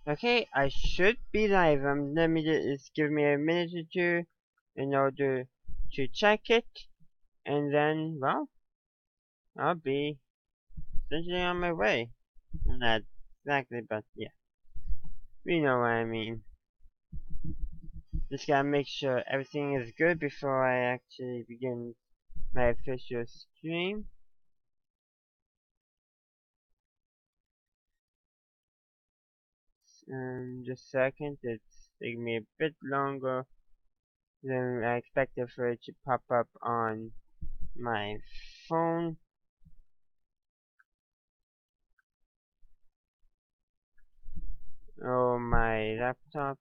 Okay, I should be live. Let me just give me a minute or two in order to check it, and then, well, I'll be essentially on my way. Not exactly, but yeah, you know what I mean. Just gotta make sure everything is good before I actually begin my official stream. Just a second, it's taking me a bit longer than I expected for it to pop up on my phone. Or my laptop.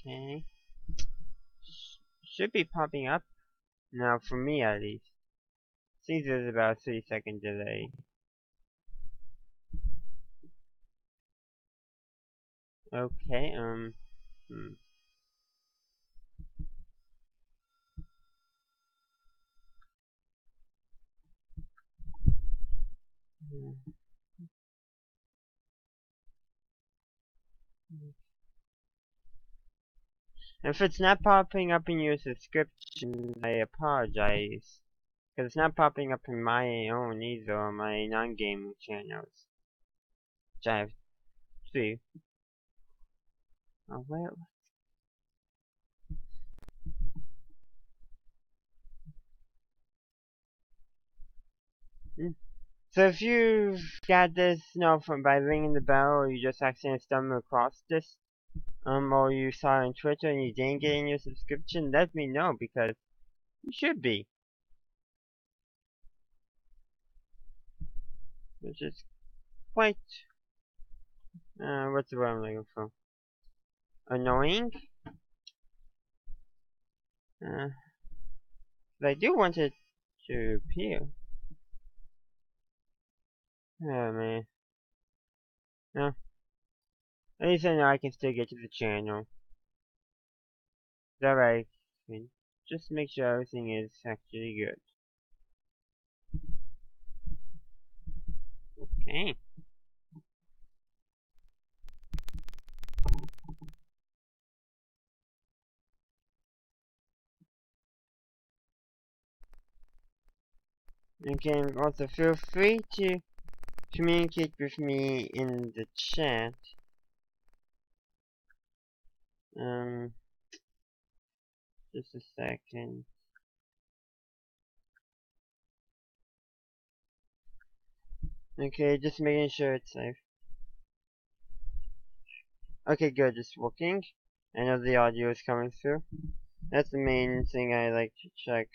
Okay. Should be popping up. Now, for me at least. Seems there's about a 3-second delay. Okay, hmm. If it's not popping up in your subscription, I apologize. Because it's not popping up in my own either, on my non-gaming channels. Which I have 3. Oh, where? So if you got this, from by ringing the bell, or you just accidentally stumbled across this, or you saw it on Twitter and you didn't get in your subscription, let me know, because you should be. Which is quite, what's the word I'm looking for? Annoying? But I do want it to appear. Oh man. No. At least I know I can still get to the channel. That way I can just make sure everything is actually good. Okay. Again, also feel free to communicate with me in the chat. Just a second. Okay, just making sure it's safe. Okay, good, it's working. I know the audio is coming through. That's the main thing I like to check,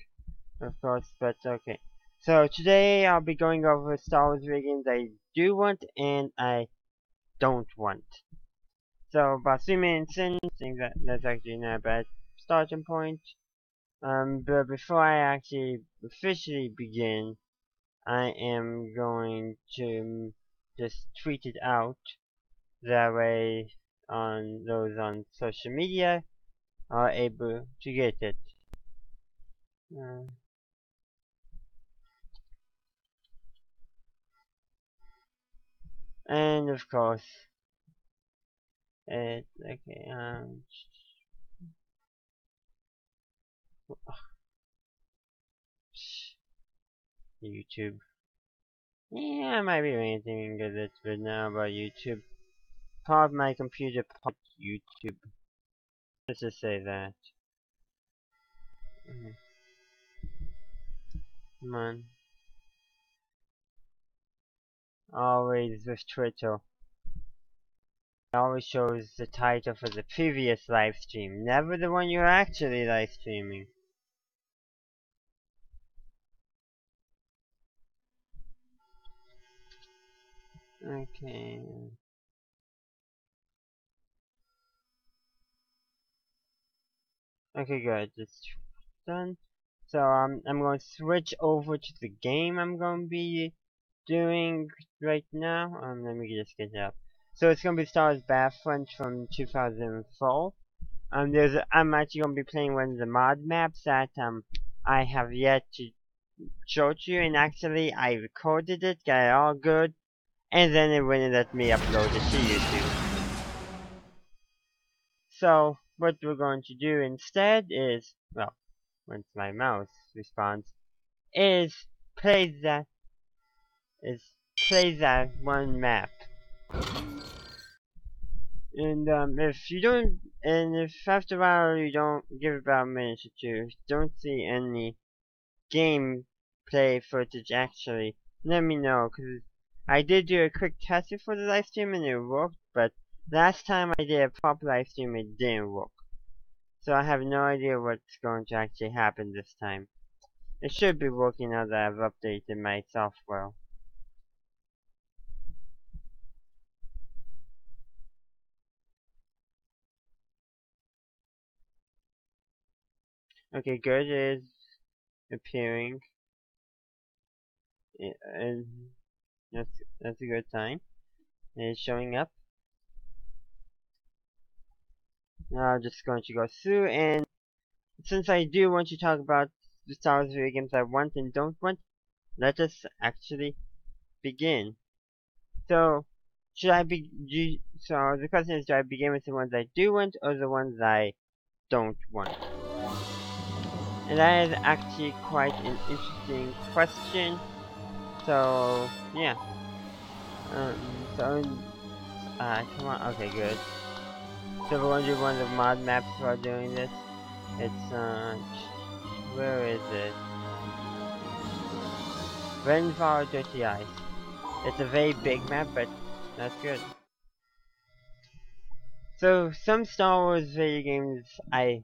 of course, but okay. So today I'll be going over Star Wars video games I do want and I don't want. So about 3 minutes in, I think that's actually not a bad starting point. But before I actually officially begin, I am going to just tweet it out. That way, on those on social media are able to get it. And of course, okay, YouTube. Yeah, I might be ranting a little bit now about YouTube. Part of my computer, part YouTube. Let's just say that. Come on. Always with Twitter. It always shows the title for the previous live stream, never the one you're actually live streaming. Okay. Okay, good. It's done. So I'm going to switch over to the game I'm going to be doing right now. Let me just get it up. So it's going to be Star Wars Battlefront from 2004. I'm actually going to be playing one of the mod maps that I have yet to showed you, and actually I recorded it, got it all good, and then it wouldn't let me upload it to YouTube. So what we're going to do instead is, well, once my mouse responds, is play that is play that one map. And if after a while you don't give about a minute or two, don't see any gameplay footage actually, let me know, cause I did do a quick test before the live stream and it worked, but last time I did a proper live stream it didn't work. So I have no idea what's going to actually happen this time. It should be working now that I've updated my software. Okay, good is appearing, and that's a good sign. It's showing up. Now I'm just going to go through, and since I do want to talk about the Star Wars video games I want and don't want, let us actually begin. So, so the question is, do I begin with the ones I do want or the ones I don't want? And that is actually quite an interesting question. So, yeah. Um, so, come on, okay, good. So we're going to do one of the mod maps while doing this. It's, where is it? Rainfall Dirty Ice. It's a very big map, but that's good. So, some Star Wars video games I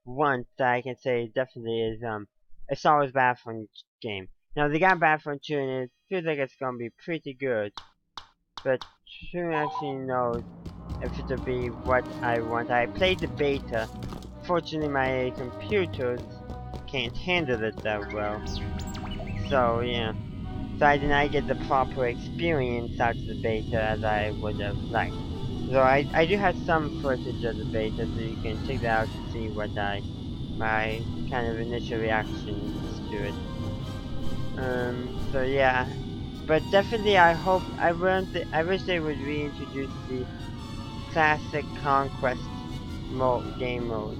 want that I can say definitely is, a Star Wars Battlefront game. Now, they got Battlefront 2 and it feels like it's gonna be pretty good. But who actually knows if it'll be what I want. I played the beta. Fortunately, my computers can't handle it that well. So, yeah. So I did not get the proper experience out of the beta as I would have liked. So I do have some footage of the beta, so you can check that out to see what my kind of initial reactions to it. So yeah. But definitely I wish they would reintroduce the classic conquest game modes.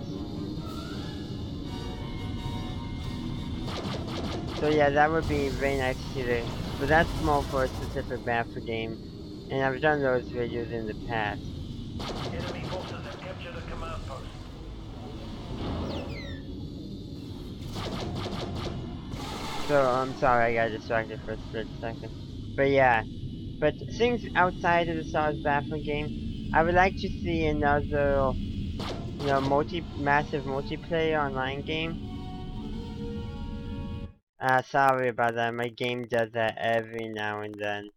So yeah, that would be very nice to see there. But that's more for a specific Battlefront game, and I've done those videos in the past. Enemy forces have captured a command post. So I'm sorry, I got distracted for a split second. But yeah, but things outside of the Star Wars Battlefront game, I would like to see another, massive multiplayer online game. Sorry about that. My game does that every now and then.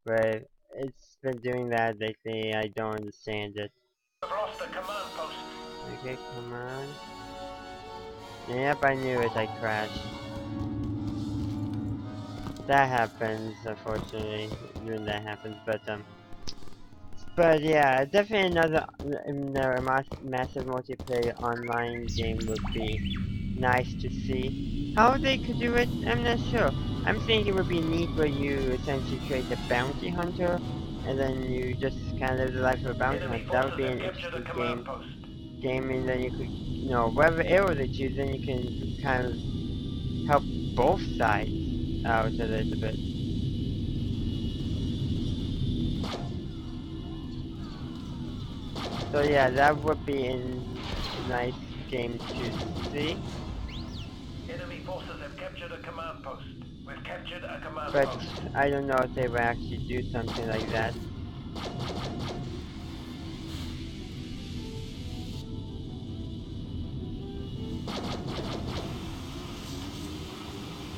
But it's been doing that lately. I don't understand it. I've lost a command post. Okay, come on. Yep, I knew it. I crashed. That happens, unfortunately, when that happens. But yeah, definitely another massive multiplayer online game would be nice to see. How they could do it, I'm not sure. I'm thinking it would be neat where you essentially create a bounty hunter, and then you just kind of live the life of a bounty hunter. That would be an interesting game, and then you could, whatever arrow they choose, then you can kind of help both sides out a little bit. So yeah, that would be a nice game to see. Enemy forces have captured a command post. We've captured a command But post. I don't know if they will actually do something like that.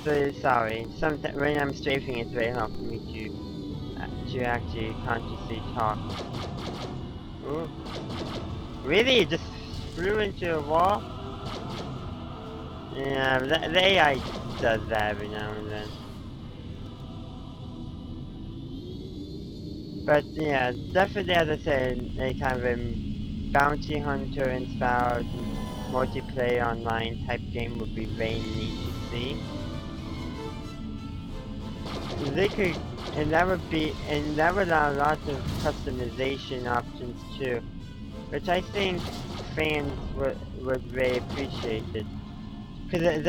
So sorry, sometimes when I'm strafing it's very hard for me to actually consciously talk. Ooh. Really? It just flew into a wall? Yeah, the AI does that every now and then. But yeah, definitely as I said, a kind of a bounty hunter inspired multiplayer online type game would be very neat to see. they could, and that would allow lots of customization options too, which I think fans would really appreciate it. Because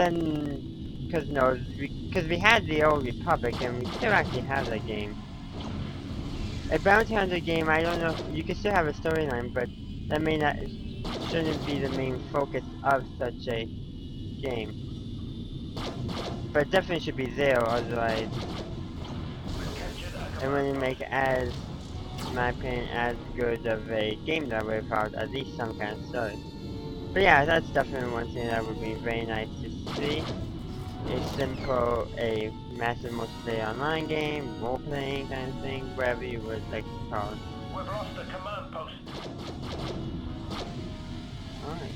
we had the old Republic and we still actually have that game. A bounty hunter game, I don't know, you can still have a storyline, but that may not, shouldn't be the main focus of such a game. But it definitely should be there, otherwise it wouldn't make as, in my opinion, as good of a game that way without at least some kind of story. But yeah, that's definitely one thing that would be very nice to see. A massive multiplayer online game, role-playing kind of thing, whatever you would like to call it. We've lost a command post. Alright.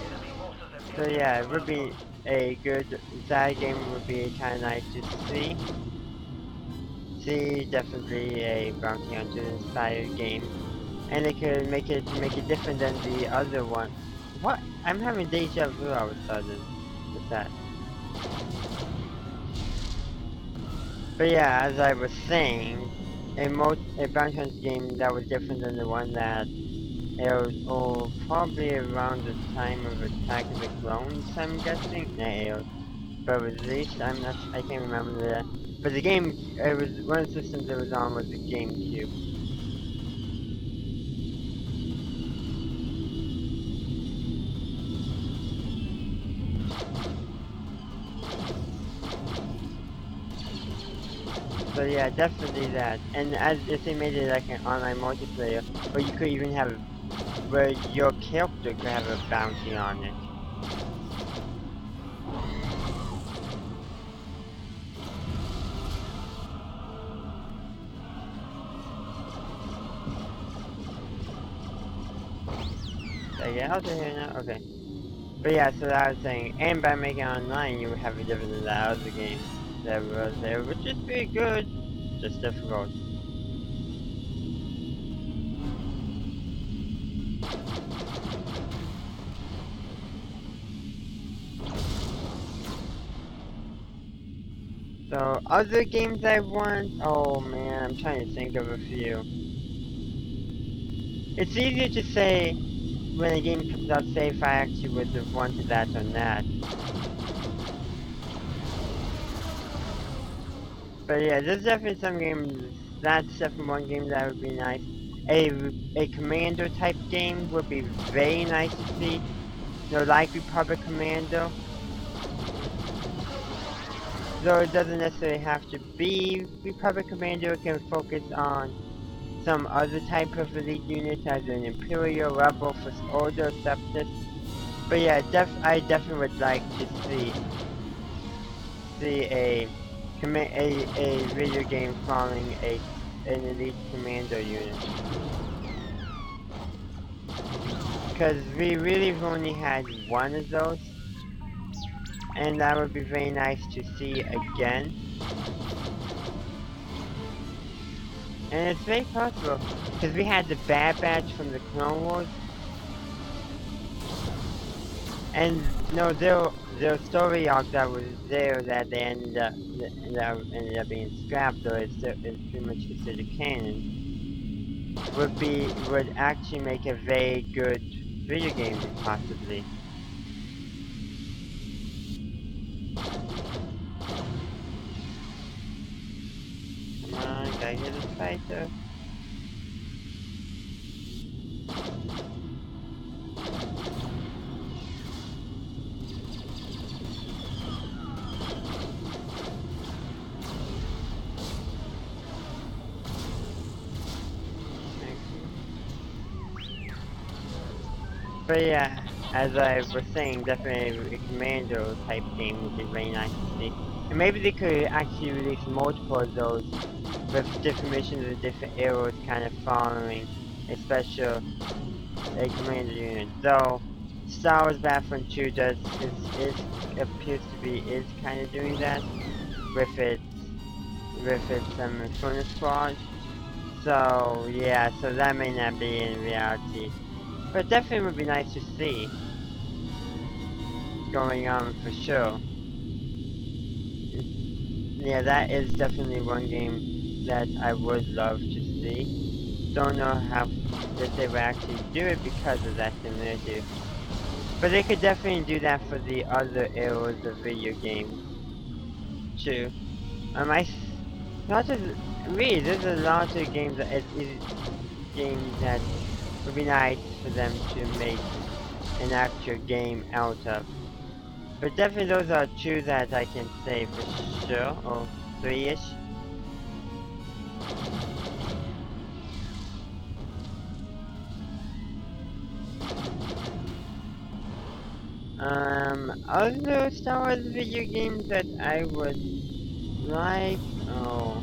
Enemy forces have So captured yeah, a it would command be post. a good, that game would be kind of nice to see. See, definitely a bounty hunter inspired game. And they could make it different than the other one. What? I'm having deja vu all of a sudden with that. But yeah, as I was saying, a bounty hunter game that was different than the one that it was probably around the time of Attack of the Clones, I'm guessing. Nah, it was, but it was released, I can't remember that. But the game, it was, one of the systems it was on was the GameCube. So yeah, definitely that. And as if they made it like an online multiplayer, where you could even have, where your character could have a bounty on it. Did I get out of here now? Okay. But yeah, so that I was saying, and by making it online, you would have a different than the other game that was there, which is pretty good, just difficult. So, other games I want, oh man, I'm trying to think of a few. It's easier to say when a game comes out, say if I actually would have wanted that or not. But yeah, there's definitely some games, that's definitely one game that would be nice. A Commando type game would be very nice to see. You know, like Republic Commando. Though it doesn't necessarily have to be Republic Commando, it can focus on some other type of elite unit as an Imperial, Rebel, First Order, Separatist. But yeah, I definitely would like to see a video game following an elite commando unit. Because we really have only had one of those, and that would be very nice to see again. And it's very possible, because we had the Bad Batch from the Clone Wars, and no, their story arc that was there that they ended up being scrapped, or it's pretty much considered canon, would actually make a very good video game, possibly. Come on, gotta get this fighter. But yeah, as I was saying, definitely a commando type game would be very nice to see. And maybe they could actually release multiple of those with different missions and different arrows kind of following a special commando unit. Though Star Wars Battlefront 2 appears to be kind of doing that with its Inferno Squad. So yeah, so that may not be in reality. But definitely would be nice to see going on for sure. yeah, that is definitely one game that I would love to see. Don't know how that they would actually do it because of that community. But they could definitely do that for the other eras of video games too. Not just really, there's a lot of games that games that would be nice for them to make an actual game out of. But definitely those are two that I can say for sure, or three-ish. Other Star Wars video games that I would like, oh,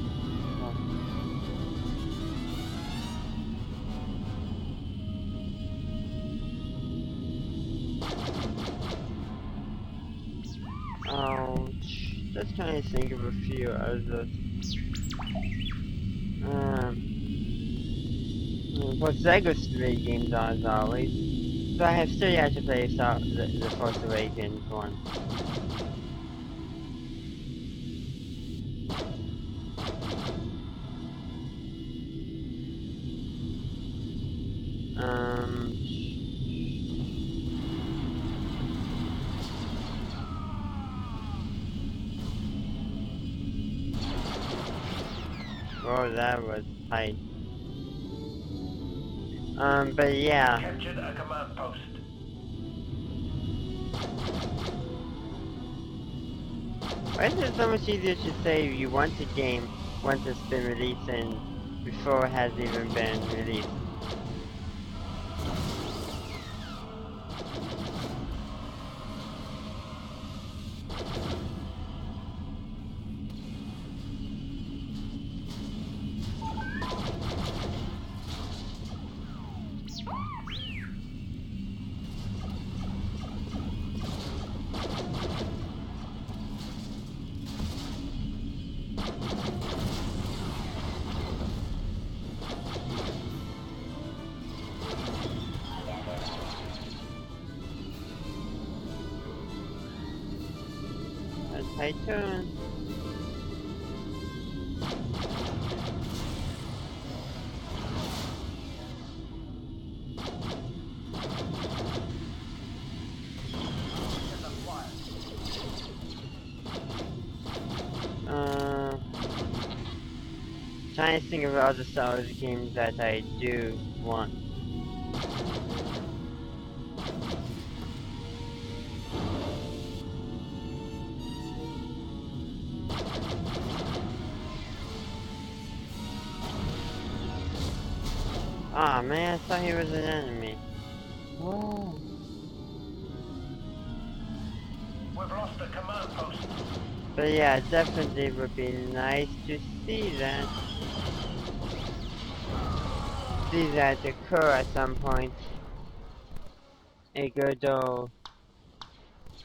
oh, just trying to think of a few others. For Sega Street games as always. So I have still yet to play the Force Awakens one. Um, oh, that was tight. But yeah. Captured a command post. Why is it so much easier to say you want a game once it's been released and before it has even been released? A tight turn. Trying to think of other Star Wars games that I do want. Ah, oh, man, I thought he was an enemy. Whoa. We've lost the command post. But yeah, it definitely would be nice to see that. See that occur at some point. A good old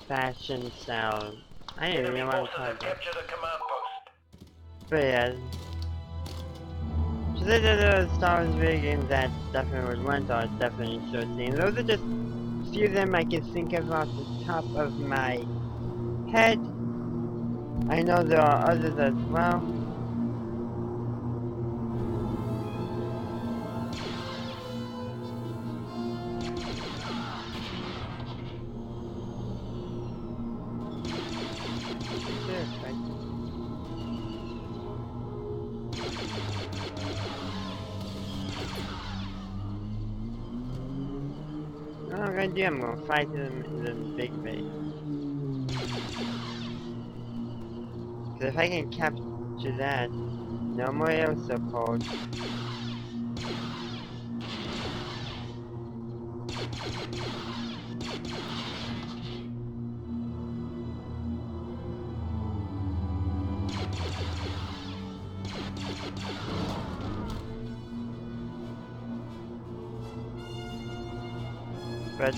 fashion style. I don't even Enemy know what I'm forces talking have about. captured a command post. But yeah. So those are the Star Wars video games that definitely would want or definitely should see. And those are just a few of them I can think of off the top of my head. I know there are others as well. What I'm gonna do, I'm gonna fight them in the big base. Cause if I can capture that, no more air support. But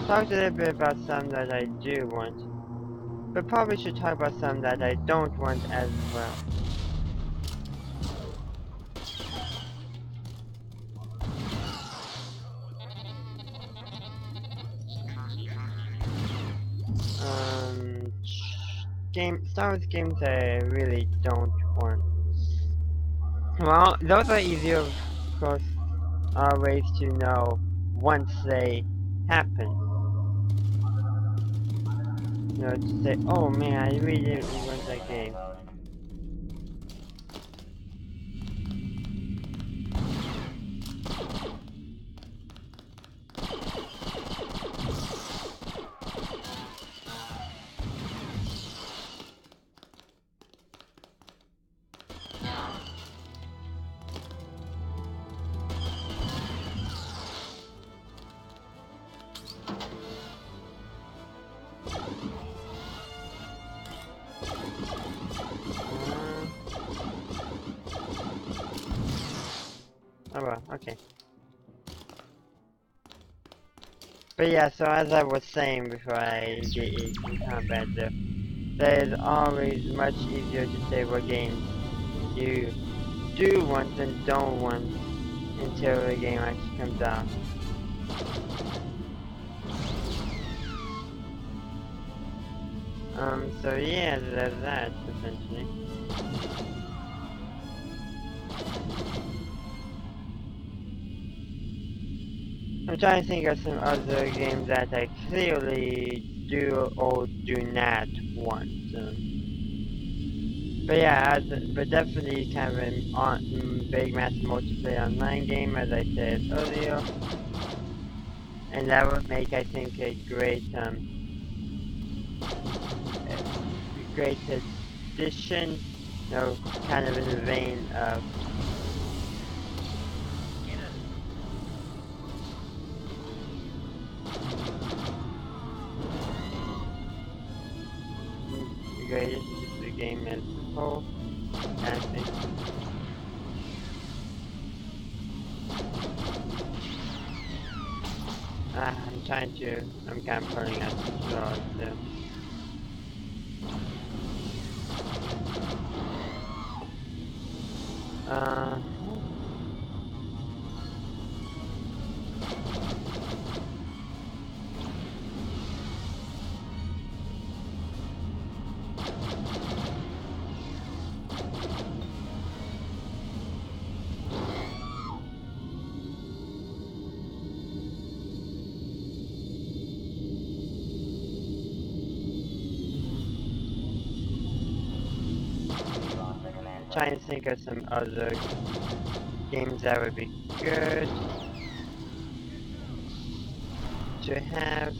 talk a little bit about some that I do want. But probably should talk about some that I don't want as well. Um, Star Wars games I really don't want. Well, those are easier, of course, ways to know once they happen. You know, to say, oh man, I really didn't want that game. Oh well, okay. But yeah, so as I was saying before I get in combat, that is always much easier to say what games you do want and don't want until the game actually comes out. So yeah, there's that, essentially. I'm trying to think of some other games that I clearly do or do not want. But yeah, but definitely kind of an big massive multiplayer online game, as I said earlier. And that would make, I think, a great addition, you know, kind of in the vein of the great addition to the game as a whole, kind of thing. I'm kind of pulling out some straws too. Uh, trying to think of some other games that would be good to have.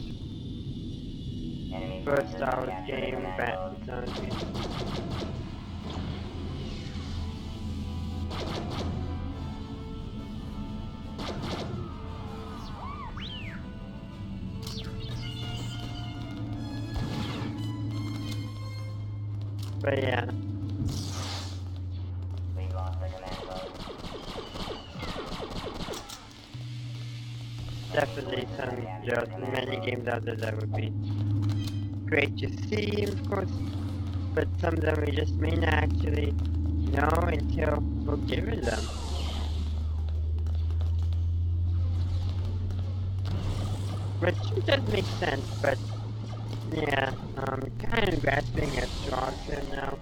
First Star Wars game, Battlefront game. But yeah. Definitely there are many games out there that would be great to see, of course, but some of them we just may not actually know until we're given them. Which does make sense, but yeah, kind of grasping at straws here now.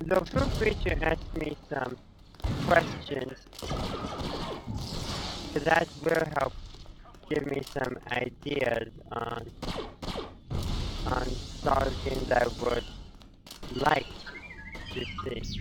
Though feel free to ask me some questions, because that will help give me some ideas on Star Wars games I would like to see.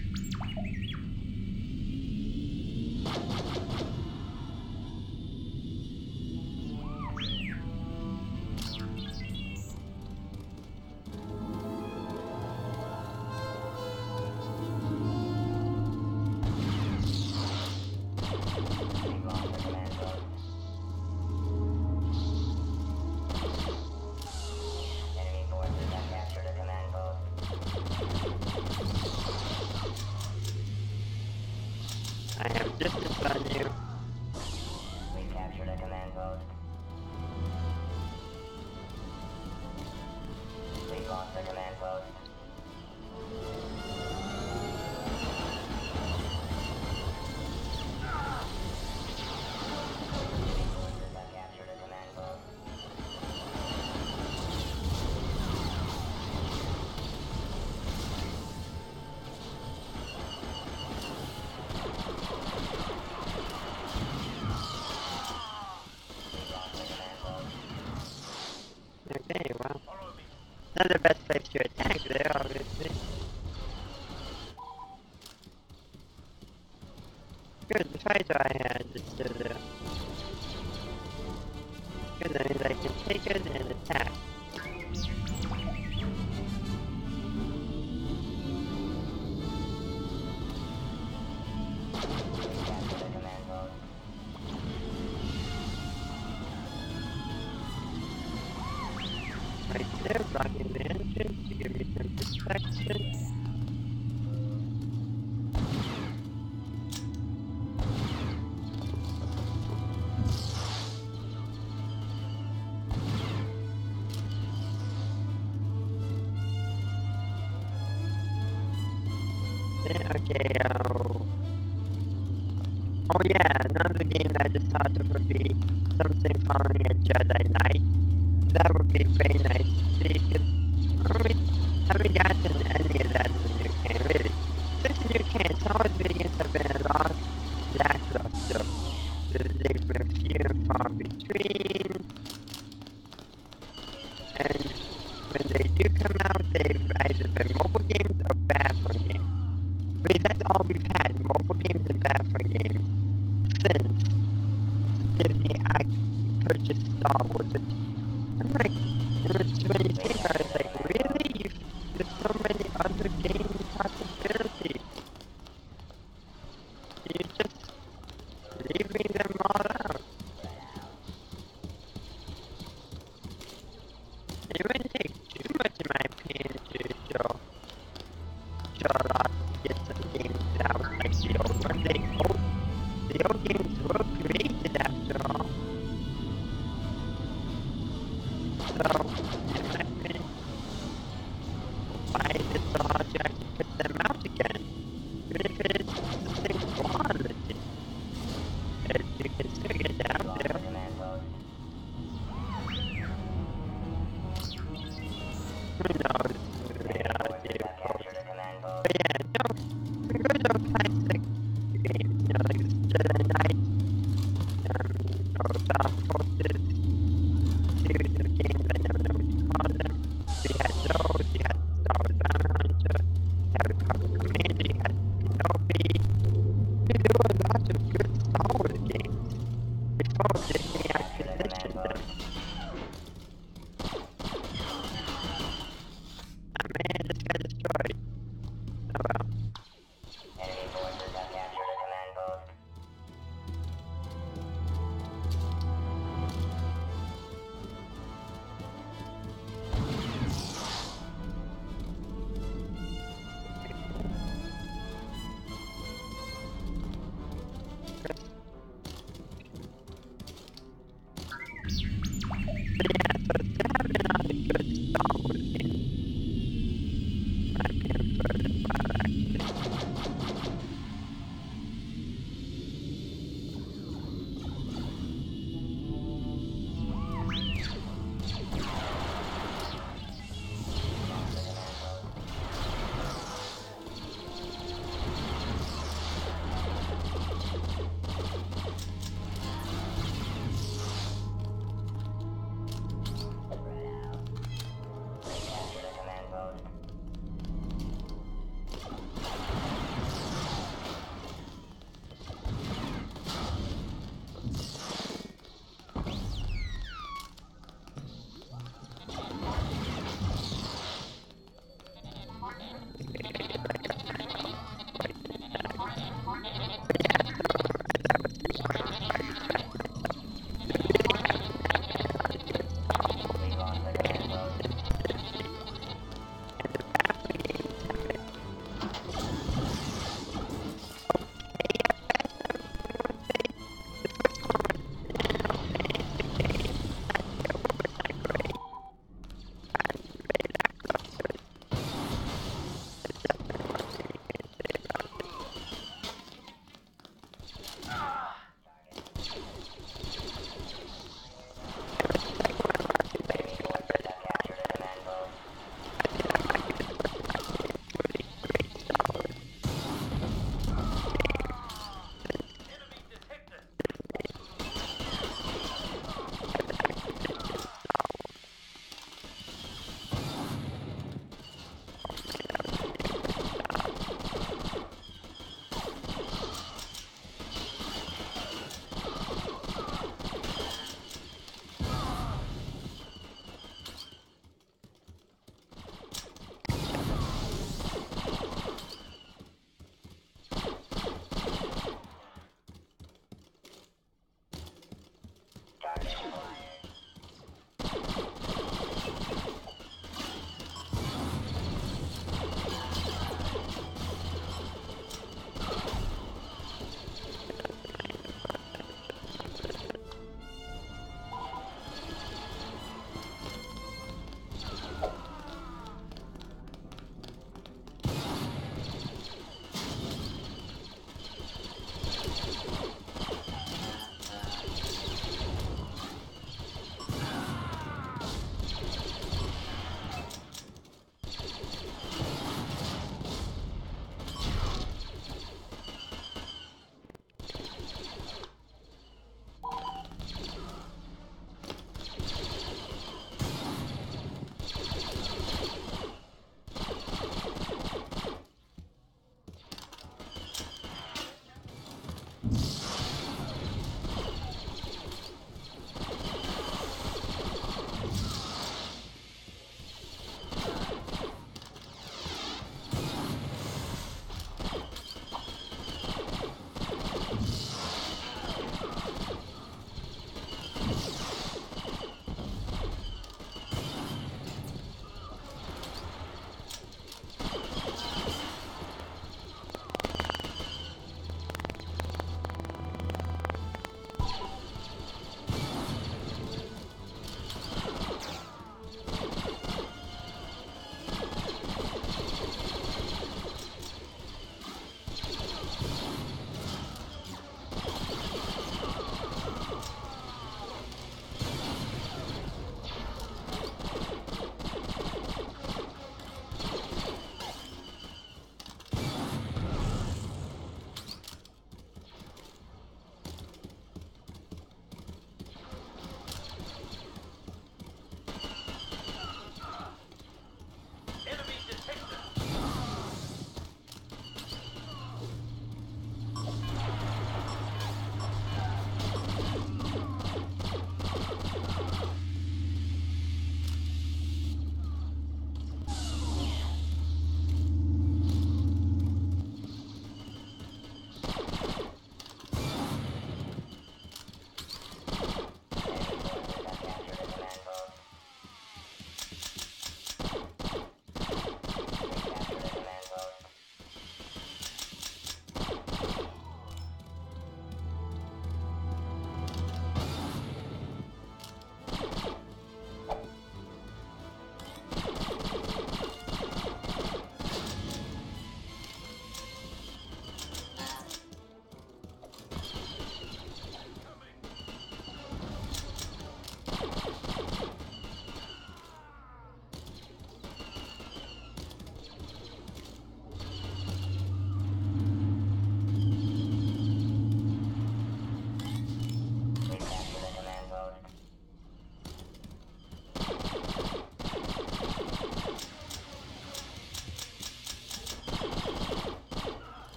I have distance on you. We captured a command post. We lost the command post. Forces have captured a command post. Okay, well, Follow me. not the best place to attack there, obviously. Good, the fighter I had is still there. Good, that means I can take it and attack. Capture the command post. Right there, blocking the entrance to give me some protection. Okay, oh yeah, another game that I just thought of would be something following a Jedi Knight. That would be very nice to see, because I haven't gotten any of that in the new game, really. Since the new game, some of the games have been a lot lackluster. They've been few and far between, and when they do come out, they've either been mobile games or Battlefront games. Wait, that's all we've had, mobile games and Battlefront games, since Disney purchased Star Wars. I'm like, when you think about it, it's like, really? There's so many other game possibilities. You're just leaving them all out. It wouldn't take too much, in my opinion, to show a lot to get some games out like the old ones. The old games were created after all. So, in my opinion, why is it so hard to actually put them out again? Even if it is the same quality. As you can still get it out Lost there. the command post. Who knows the Enemy reality forces of have both. captured a command post. But yeah, no, some good old classic games, you know, like Jedi Knight, or Dark Forces, series of games, I never know what you call them. We had those, you had Star Wars Bounty Hunter, you had Republic Commander, you had Kenobi. There were lots of good Star Wars games before Disney Capture the command acquisitioned them. post. Man, this got destroyed. Oh well. Enemy forces have captured a command post. But yeah, so there have been other good Star Wars games. I've been further about actually.